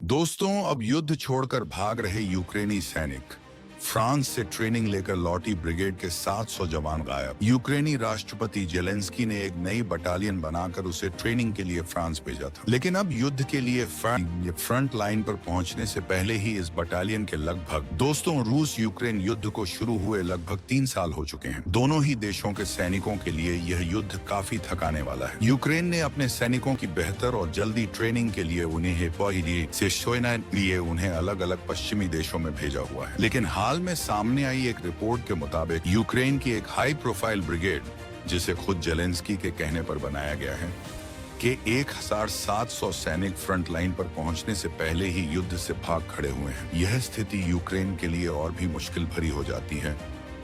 दोस्तों, अब युद्ध छोड़कर भाग रहे यूक्रेनी सैनिक। फ्रांस से ट्रेनिंग लेकर लौटी ब्रिगेड के 700 जवान गायब। यूक्रेनी राष्ट्रपति जेलेंस्की ने एक नई बटालियन बनाकर उसे ट्रेनिंग के लिए फ्रांस भेजा था, लेकिन अब युद्ध के लिए फ्रंट लाइन पर पहुंचने से पहले ही इस बटालियन के दोस्तों, रूस यूक्रेन युद्ध को शुरू हुए लगभग 3 साल हो चुके हैं। दोनों ही देशों के सैनिकों के लिए यह युद्ध काफी थकाने वाला है। यूक्रेन ने अपने सैनिकों की बेहतर और जल्दी ट्रेनिंग के लिए उन्हें अलग अलग पश्चिमी देशों में भेजा हुआ है, लेकिन हाल में सामने आई एक रिपोर्ट के मुताबिक यूक्रेन की एक हाई प्रोफाइल ब्रिगेड, जिसे खुद जेलेंस्की के कहने पर बनाया गया है, के 1700 सैनिक फ्रंट लाइन पर पहुंचने से पहले ही युद्ध से भाग खड़े हुए हैं। यह स्थिति यूक्रेन के लिए और भी मुश्किल भरी हो जाती है,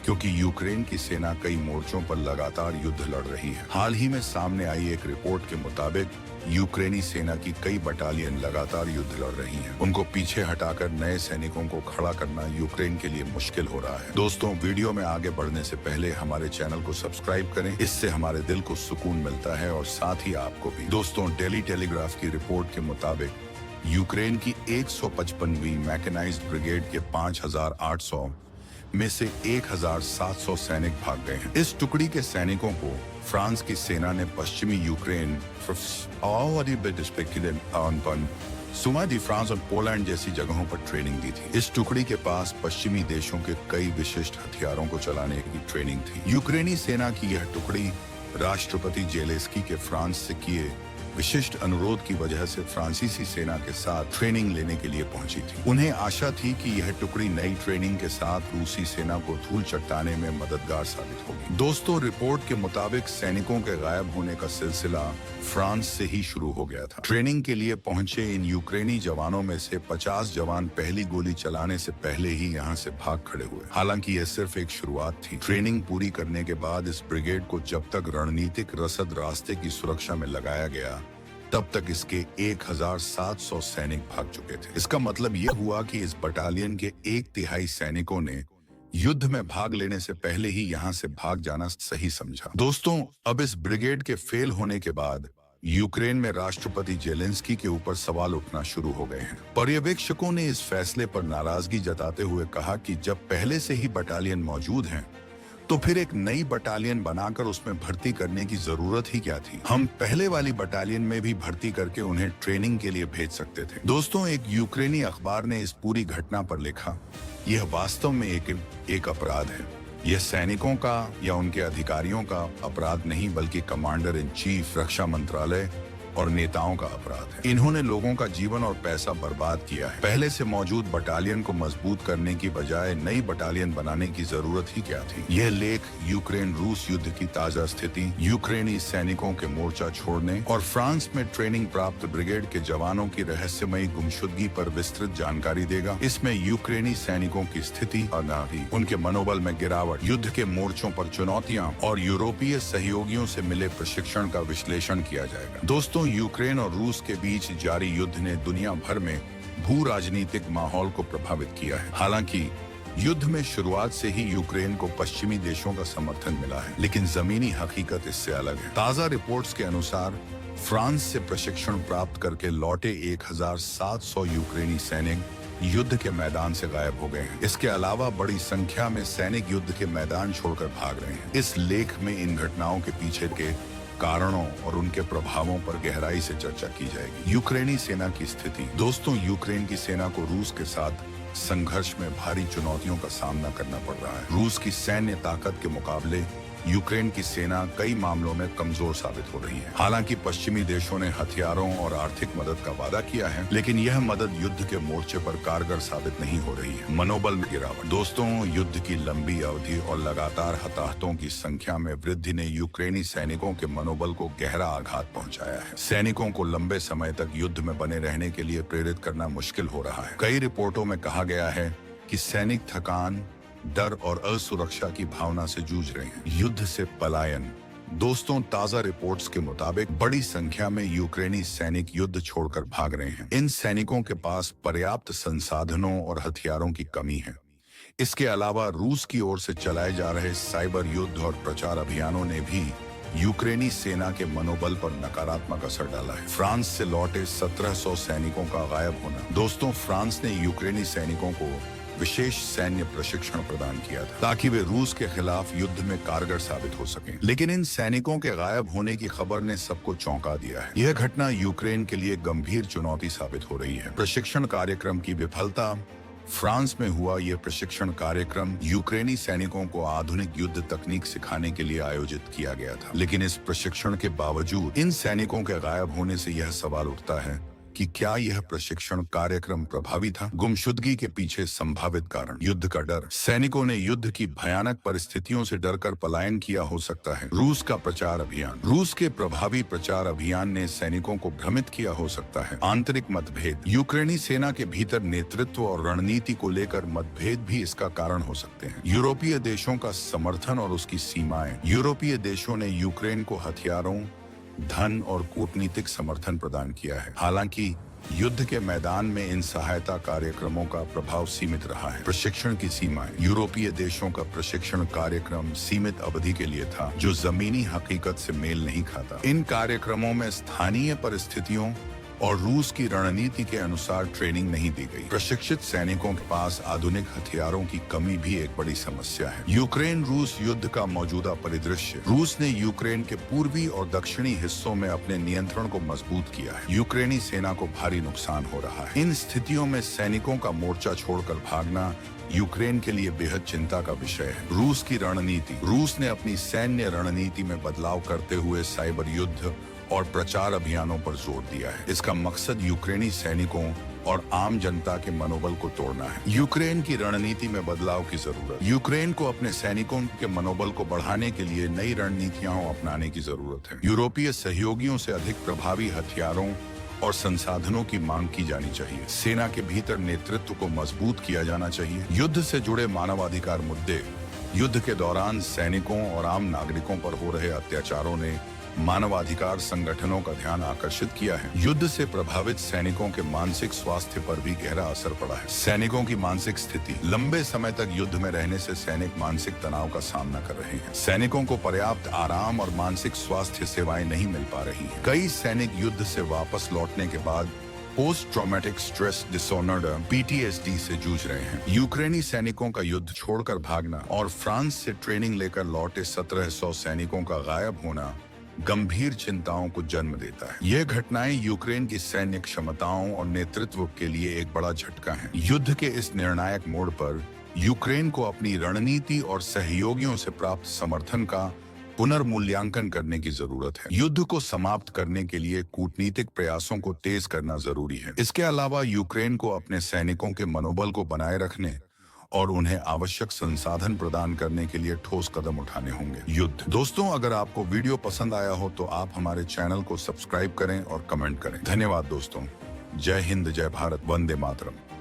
क्योंकि यूक्रेन की सेना कई मोर्चों पर लगातार युद्ध लड़ रही है। हाल ही में सामने आई एक रिपोर्ट के मुताबिक यूक्रेनी सेना की कई बटालियन लगातार युद्ध लड़ रही हैं। उनको पीछे हटाकर नए सैनिकों को खड़ा करना यूक्रेन के लिए मुश्किल हो रहा है। दोस्तों, वीडियो में आगे बढ़ने से पहले हमारे चैनल को सब्सक्राइब करें, इससे हमारे दिल को सुकून मिलता है और साथ ही आपको भी। दोस्तों, डेली टेलीग्राफ की रिपोर्ट के मुताबिक यूक्रेन की 155वीं मैकेनाइज्ड ब्रिगेड के 5800 में से 1700 सैनिक भाग गए हैं। इस टुकड़ी के सैनिकों को फ्रांस की सेना ने पश्चिमी यूक्रेन, फ्रांस और पोलैंड जैसी जगहों पर ट्रेनिंग दी थी। इस टुकड़ी के पास पश्चिमी देशों के कई विशिष्ट हथियारों को चलाने की ट्रेनिंग थी। यूक्रेनी सेना की यह टुकड़ी राष्ट्रपति जेलेंस्की के फ्रांस से किए विशिष्ट अनुरोध की वजह से फ्रांसीसी सेना के साथ ट्रेनिंग लेने के लिए पहुंची थी। उन्हें आशा थी कि यह टुकड़ी नई ट्रेनिंग के साथ रूसी सेना को धूल चट्टाने में मददगार साबित होगी। दोस्तों, रिपोर्ट के मुताबिक सैनिकों के गायब होने का सिलसिला फ्रांस से ही शुरू हो गया था। ट्रेनिंग के लिए पहुंचे इन यूक्रेनी जवानों में से 50 जवान पहली गोली चलाने से पहले ही यहाँ से भाग खड़े हुए। हालांकि यह सिर्फ एक शुरुआत थी। ट्रेनिंग पूरी करने के बाद इस ब्रिगेड को जब तक रणनीतिक रसद रास्ते की सुरक्षा में लगाया गया, तब तक इसके 1700 सैनिक भाग चुके थे। इसका मतलब यह हुआ कि इस बटालियन के 1/3 सैनिकों ने युद्ध में भाग लेने से पहले ही यहाँ से भाग जाना सही समझा। दोस्तों, अब इस ब्रिगेड के फेल होने के बाद यूक्रेन में राष्ट्रपति जेलेंस्की के ऊपर सवाल उठना शुरू हो गए हैं। पर्यवेक्षकों ने इस फैसले पर नाराजगी जताते हुए कहा कि जब पहले से ही बटालियन मौजूद हैं, तो फिर एक नई बटालियन बनाकर उसमें भर्ती करने की जरूरत ही क्या थी। हम पहले वाली बटालियन में भी भर्ती करके उन्हें ट्रेनिंग के लिए भेज सकते थे। दोस्तों, एक यूक्रेनी अखबार ने इस पूरी घटना पर लिखा, यह वास्तव में एक अपराध है। यह सैनिकों का या उनके अधिकारियों का अपराध नहीं, बल्कि कमांडर इन चीफ, रक्षा मंत्रालय और नेताओं का अपराध है। इन्होंने लोगों का जीवन और पैसा बर्बाद किया है। पहले से मौजूद बटालियन को मजबूत करने की बजाय नई बटालियन बनाने की जरूरत ही क्या थी। यह लेख यूक्रेन रूस युद्ध की ताजा स्थिति, यूक्रेनी सैनिकों के मोर्चा छोड़ने और फ्रांस में ट्रेनिंग प्राप्त ब्रिगेड के जवानों की रहस्यमयी गुमशुदगी पर विस्तृत जानकारी देगा। इसमें यूक्रेनी सैनिकों की स्थिति, उनके मनोबल में गिरावट, युद्ध के मोर्चों पर चुनौतियां और यूरोपीय सहयोगियों से मिले प्रशिक्षण का विश्लेषण किया जाएगा। दोस्तों, यूक्रेन और रूस के बीच जारी युद्ध ने दुनिया भर में भू राजनीतिक माहौल को प्रभावित किया है। हालांकि युद्ध में शुरुआत से ही यूक्रेन को पश्चिमी देशों का समर्थन मिला है, लेकिन जमीनी हकीकत इससे अलग है। ताजा रिपोर्ट्स के अनुसार फ्रांस से प्रशिक्षण प्राप्त करके लौटे 1700 यूक्रेनी सैनिक युद्ध के मैदान से गायब हो गए हैं। इसके अलावा बड़ी संख्या में सैनिक युद्ध के मैदान छोड़कर भाग रहे हैं। इस लेख में इन घटनाओं के पीछे के कारणों और उनके प्रभावों पर गहराई से चर्चा की जाएगी। यूक्रेनी सेना की स्थिति। दोस्तों, यूक्रेन की सेना को रूस के साथ संघर्ष में भारी चुनौतियों का सामना करना पड़ रहा है। रूस की सैन्य ताकत के मुकाबले यूक्रेन की सेना कई मामलों में कमजोर साबित हो रही है। हालांकि पश्चिमी देशों ने हथियारों और आर्थिक मदद का वादा किया है, लेकिन यह मदद युद्ध के मोर्चे पर कारगर साबित नहीं हो रही है। मनोबल में गिरावट। दोस्तों, युद्ध की लंबी अवधि और लगातार हताहतों की संख्या में वृद्धि ने यूक्रेनी सैनिकों के मनोबल को गहरा आघात पहुंचाया है। सैनिकों को लंबे समय तक युद्ध में बने रहने के लिए प्रेरित करना मुश्किल हो रहा है। कई रिपोर्टों में कहा गया है कि सैनिक थकान, डर और असुरक्षा की भावना से जूझ रहे हैं। युद्ध से पलायन। दोस्तों, ताजा रिपोर्ट्स के मुताबिक बड़ी संख्या में यूक्रेनी सैनिक युद्ध छोड़कर भाग रहे हैं। इन सैनिकों के पास पर्याप्त संसाधनों और हथियारों की कमी है। इसके अलावा रूस की ओर से चलाए जा रहे साइबर युद्ध और प्रचार अभियानों ने भी यूक्रेनी सेना के मनोबल पर नकारात्मक असर डाला है। फ्रांस से लौटे 1700 सैनिकों का गायब होना। दोस्तों, फ्रांस ने यूक्रेनी सैनिकों को विशेष सैन्य प्रशिक्षण प्रदान किया था ताकि वे रूस के खिलाफ युद्ध में कारगर साबित हो सकें। लेकिन इन सैनिकों के गायब होने की खबर ने सबको चौंका दिया है। यह घटना यूक्रेन के लिए गंभीर चुनौती साबित हो रही है। प्रशिक्षण कार्यक्रम की विफलता। फ्रांस में हुआ यह प्रशिक्षण कार्यक्रम यूक्रेनी सैनिकों को आधुनिक युद्ध तकनीक सिखाने के लिए आयोजित किया गया था। लेकिन इस प्रशिक्षण के बावजूद इन सैनिकों के गायब होने से यह सवाल उठता है कि क्या यह प्रशिक्षण कार्यक्रम प्रभावी था? गुमशुदगी के पीछे संभावित कारण। युद्ध का डर। सैनिकों ने युद्ध की भयानक परिस्थितियों से डरकर पलायन किया हो सकता है। रूस का प्रचार अभियान। रूस के प्रभावी प्रचार अभियान ने सैनिकों को भ्रमित किया हो सकता है। आंतरिक मतभेद। यूक्रेनी सेना के भीतर नेतृत्व और रणनीति को लेकर मतभेद भी इसका कारण हो सकते हैं। यूरोपीय देशों का समर्थन और उसकी सीमाएं। यूरोपीय देशों ने यूक्रेन को हथियारों, धन और कूटनीतिक समर्थन प्रदान किया है। हालांकि युद्ध के मैदान में इन सहायता कार्यक्रमों का प्रभाव सीमित रहा है। प्रशिक्षण की सीमाएं। यूरोपीय देशों का प्रशिक्षण कार्यक्रम सीमित अवधि के लिए था, जो जमीनी हकीकत से मेल नहीं खाता। इन कार्यक्रमों में स्थानीय परिस्थितियों और रूस की रणनीति के अनुसार ट्रेनिंग नहीं दी गई। प्रशिक्षित सैनिकों के पास आधुनिक हथियारों की कमी भी एक बड़ी समस्या है। यूक्रेन रूस युद्ध का मौजूदा परिदृश्य। रूस ने यूक्रेन के पूर्वी और दक्षिणी हिस्सों में अपने नियंत्रण को मजबूत किया है। यूक्रेनी सेना को भारी नुकसान हो रहा है। इन स्थितियों में सैनिकों का मोर्चा छोड़कर भागना यूक्रेन के लिए बेहद चिंता का विषय है। रूस की रणनीति। रूस ने अपनी सैन्य रणनीति में बदलाव करते हुए साइबर युद्ध और प्रचार अभियानों पर जोर दिया है। इसका मकसद यूक्रेनी सैनिकों और आम जनता के मनोबल को तोड़ना है। यूक्रेन की रणनीति में बदलाव की जरूरत। यूक्रेन को अपने सैनिकों के मनोबल को बढ़ाने के लिए नई रणनीतियां अपनाने की जरूरत है। यूरोपीय सहयोगियों से अधिक प्रभावी हथियारों और संसाधनों की मांग की जानी चाहिए। सेना के भीतर नेतृत्व को मजबूत किया जाना चाहिए। युद्ध से जुड़े मानवाधिकार मुद्दे। युद्ध के दौरान सैनिकों और आम नागरिकों पर हो रहे अत्याचारों ने मानवाधिकार संगठनों का ध्यान आकर्षित किया है। युद्ध से प्रभावित सैनिकों के मानसिक स्वास्थ्य पर भी गहरा असर पड़ा है। सैनिकों की मानसिक स्थिति। लंबे समय तक युद्ध में रहने से सैनिक मानसिक तनाव का सामना कर रहे हैं। सैनिकों को पर्याप्त आराम और मानसिक स्वास्थ्य सेवाएं नहीं मिल पा रही हैं। कई सैनिक युद्ध से वापस लौटने के बाद post traumatic stress disorder (PTSD) से जूझ रहे हैं। यूक्रेनी सैनिकों का युद्ध छोड़कर भागना और फ्रांस से ट्रेनिंग लेकर लौटे 1700 सैनिकों का गायब होना गंभीर चिंताओं को जन्म देता है। यह घटनाएं यूक्रेन की सैन्य क्षमताओं और नेतृत्व के लिए एक बड़ा झटका है। युद्ध के इस निर्णायक मोड़ पर यूक्रेन को अपनी रणनीति और सहयोगियों से प्राप्त समर्थन का पुनर्मूल्यांकन करने की जरूरत है। युद्ध को समाप्त करने के लिए कूटनीतिक प्रयासों को तेज करना जरूरी है। इसके अलावा यूक्रेन को अपने सैनिकों के मनोबल को बनाए रखने और उन्हें आवश्यक संसाधन प्रदान करने के लिए ठोस कदम उठाने होंगे। युद्ध। दोस्तों, अगर आपको वीडियो पसंद आया हो तो आप हमारे चैनल को सब्सक्राइब करें और कमेंट करें। धन्यवाद दोस्तों। जय हिंद, जय भारत, वंदे मातरम।